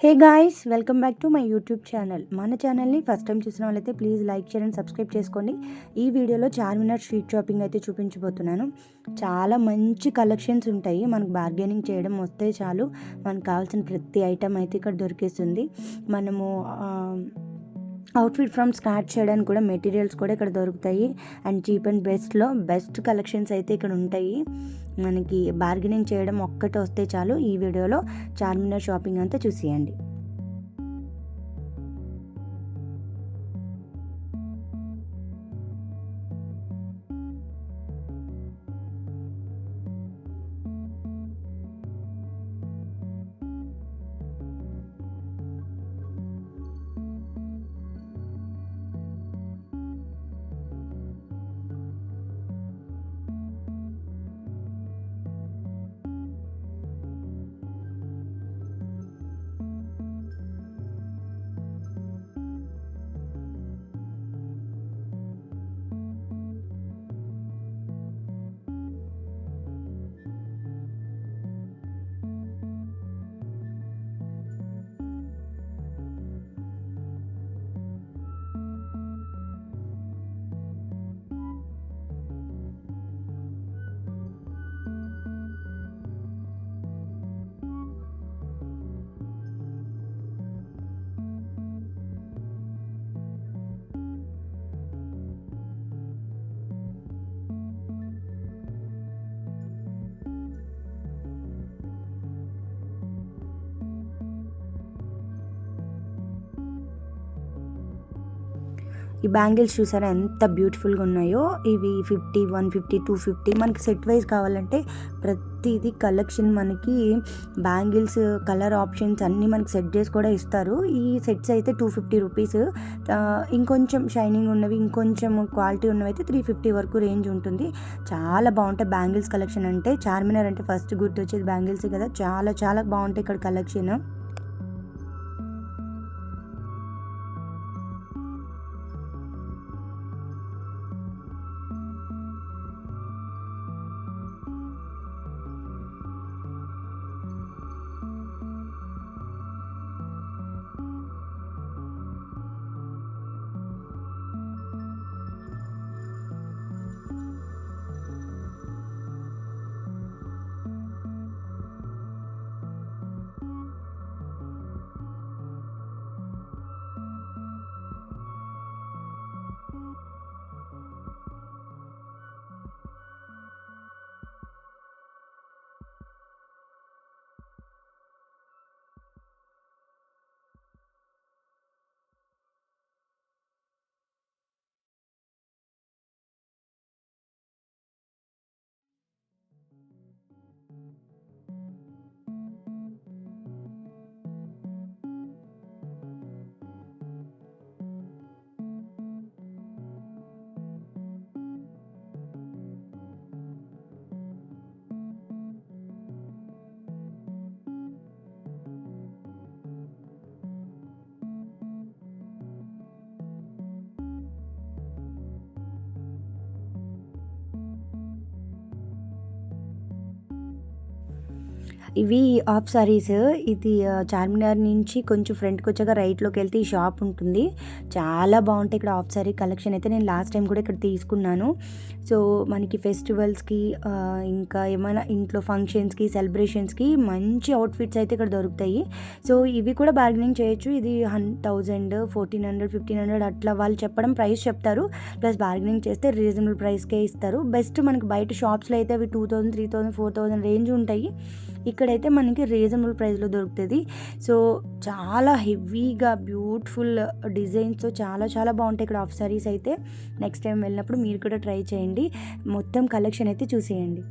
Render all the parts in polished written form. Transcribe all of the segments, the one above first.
Hey guys, welcome back to my YouTube channel. మన ఛానల్ని first time చూసిన వాళ్ళైతే please like share and subscribe చేసుకోండి. ఈ వీడియోలో చార్మినార్ స్ట్రీట్ షాపింగ్ అయితే చూపించబోతున్నాను. చాలా మంచి కలెక్షన్స్ ఉంటాయి. మనకు బార్గెనింగ్ చేయడం వస్తే చాలు, మనకు కావాల్సిన ప్రతి ఐటమ్ అయితే ఇక్కడ దొరికేస్తుంది. మనము అవుట్ఫిట్ ఫ్రమ్ స్టార్ట్ చేయడానికి కూడా మెటీరియల్స్ కూడా ఇక్కడ దొరుకుతాయి. And cheap and best collections అయితే ఇక్కడ ఉంటాయి. మనకి బార్గెనింగ్ చేయడం ఒక్కటి వస్తే చాలు. ఈ వీడియోలో చార్మినార్ షాపింగ్ అంతా చూసేయండి. ఈ బ్యాంగిల్స్ చూసారా ఎంత బ్యూటిఫుల్గా ఉన్నాయో. ఇవి 50, 150, 250 మనకి సెట్ వైజ్ కావాలంటే ప్రతిదీ కలెక్షన్ మనకి బ్యాంగిల్స్ కలర్ ఆప్షన్స్ అన్నీ మనకి సెట్ చేసి కూడా ఇస్తారు. ఈ సెట్స్ అయితే 250 రూపీస్. ఇంకొంచెం షైనింగ్ ఉన్నవి, ఇంకొంచెం క్వాలిటీ ఉన్నవి అయితే 350 వరకు రేంజ్ ఉంటుంది. చాలా బాగుంటాయి బ్యాంగిల్స్ కలెక్షన్. అంటే చార్మినార్ అంటే ఫస్ట్ గుర్తొచ్చేది బ్యాంగిల్స్ కదా. చాలా చాలా బాగుంటాయి ఇక్కడ కలెక్షన్. ఇవి ఆఫ్ సారీస్. ఇది చార్మినార్ నుంచి కొంచెం ఫ్రంట్కి వచ్చాక రైట్లోకి వెళ్తే ఈ షాప్ ఉంటుంది. చాలా బాగుంటాయి ఇక్కడ ఆఫ్ సారీ కలెక్షన్ అయితే. నేను లాస్ట్ టైం కూడా ఇక్కడ తీసుకున్నాను. సో మనకి ఫెస్టివల్స్కి ఇంకా ఏమైనా ఇంట్లో ఫంక్షన్స్కి సెలబ్రేషన్స్కి మంచి అవుట్ఫిట్స్ అయితే ఇక్కడ దొరుకుతాయి. సో ఇవి కూడా బార్గెనింగ్ చేయొచ్చు. ఇది 1000, 1400, 1500 అట్లా వాళ్ళు చెప్పడం ప్రైస్ చెప్తారు. ప్లస్ బార్గెనింగ్ చేస్తే రీజనబుల్ ప్రైస్కే ఇస్తారు. బెస్ట్ మనకి బయట షాప్స్లో అయితే అవి 2000, 3000, 4000 రేంజ్ ఉంటాయి. ఇక్కడైతే మనకి రీజనబుల్ ప్రైస్లో దొరుకుతుంది. సో చాలా హెవీగా బ్యూటిఫుల్ డిజైన్స్ చాలా చాలా బాగుంటాయి ఇక్కడ ఆఫ్ సారీస్ అయితే. నెక్స్ట్ టైం వెళ్ళినప్పుడు మీరు కూడా ట్రై చేయండి. మొత్తం కలెక్షన్ అయితే చూసేయండి.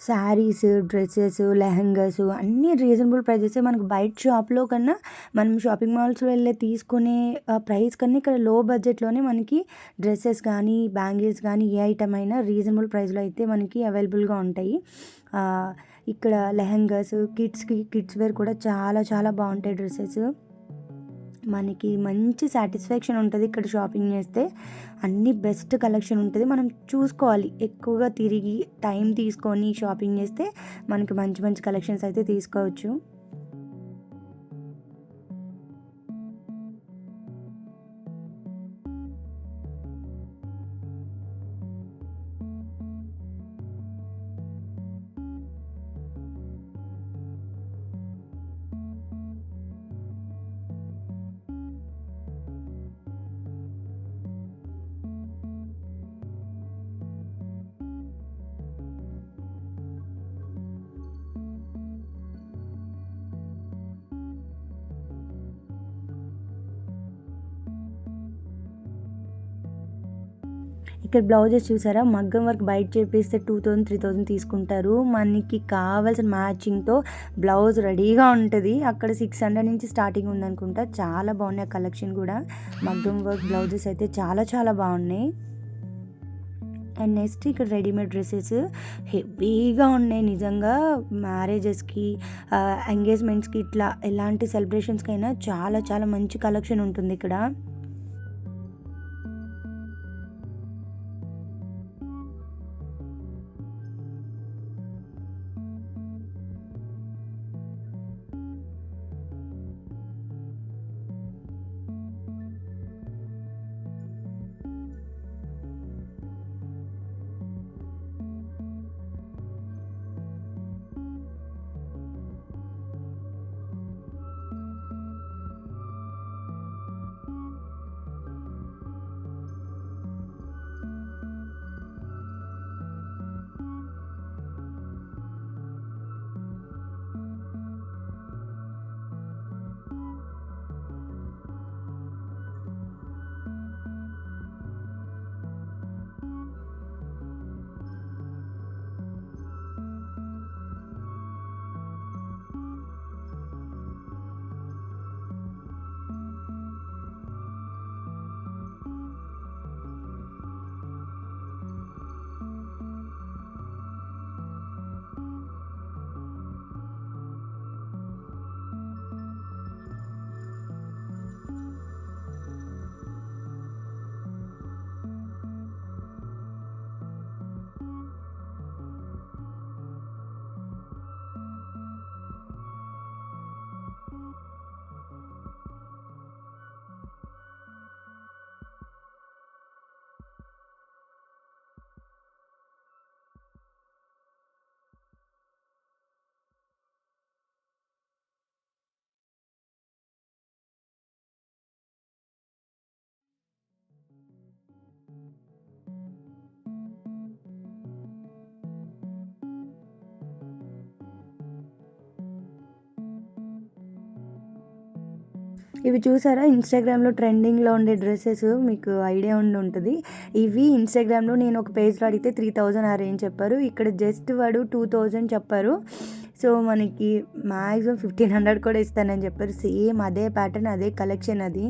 శారీస్, డ్రెసెస్, లెహంగాస్ అన్నీ రీజనబుల్ ప్రైజెసే. మనకు బయట షాప్‌లో కన్నా మనం షాపింగ్ మాల్స్‌లో వెళ్ళి తీసుకునే ప్రైస్ కన్నా ఇక్కడ లో బడ్జెట్‌లోనే మనకి డ్రెసెస్ కానీ, బ్యాంగిల్స్ కానీ ఏ ఐటెమ్ అయినా రీజనబుల్ ప్రైస్‌లో అయితే మనకి అవైలబుల్‌గా ఉంటాయి. ఇక్కడ లెహంగాస్, కిడ్స్ వేర్ కూడా చాలా చాలా బాగుంటాయి డ్రెసెస్. మనకి మంచి సాటిస్ఫాక్షన్ ఉంటుంది ఇక్కడ షాపింగ్ చేస్తే. అన్నీ బెస్ట్ కలెక్షన్ ఉంటుంది. మనం చూసుకోవాలి, ఎక్కువగా తిరిగి టైం తీసుకొని షాపింగ్ చేస్తే మనకి మంచి మంచి కలెక్షన్స్ అయితే తీసుకోవచ్చు. ఇక్కడ బ్లౌజెస్ చూసారా, మగ్గం వర్క్ బయట చేపిస్తే 2000, 3000 తీసుకుంటారు. మనకి కావాల్సిన మ్యాచింగ్తో బ్లౌజ్ రెడీగా ఉంటుంది. అక్కడ 600 నుంచి స్టార్టింగ్ ఉందనుకుంటా. చాలా బాగున్నాయి కలెక్షన్ కూడా. మగ్గం వర్క్ బ్లౌజెస్ అయితే చాలా చాలా బాగున్నాయి. అండ్ నెక్స్ట్ ఇక్కడ రెడీమేడ్ డ్రెస్సెస్ హెవీగా ఉన్నాయి నిజంగా. మ్యారేజెస్కి, ఎంగేజ్మెంట్స్కి, ఇట్లా ఎలాంటి సెలబ్రేషన్స్కి అయినా చాలా చాలా మంచి కలెక్షన్ ఉంటుంది ఇక్కడ. ఇవి చూసారా, ఇన్స్టాగ్రామ్లో ట్రెండింగ్లో ఉండే డ్రెస్సెస్, మీకు ఐడియా ఉంటుంది. ఇవి ఇన్స్టాగ్రామ్లో నేను ఒక పేజ్లో అడిగితే 3000 ఆ రేంజ్ చెప్పారు. ఇక్కడ జస్ట్ వాడు 2000 చెప్పారు. సో మనకి మ్యాక్సిమం 1500 కూడా ఇస్తానని చెప్పారు. సేమ్ అదే ప్యాటర్న్, అదే కలెక్షన్ అది.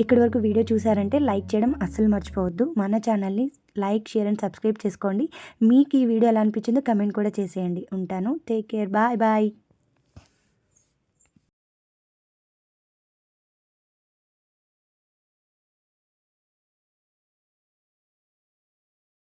ఇక్కడి వరకు వీడియో చూసారంటే లైక్ చేయడం అస్సలు మర్చిపోవద్దు. మన ఛానల్ని లైక్, షేర్ అండ్ సబ్స్క్రైబ్ చేసుకోండి. మీకు ఈ వీడియో ఎలా అనిపించిందో కమెంట్ కూడా చేసేయండి. ఉంటాను. Take care. Bye bye.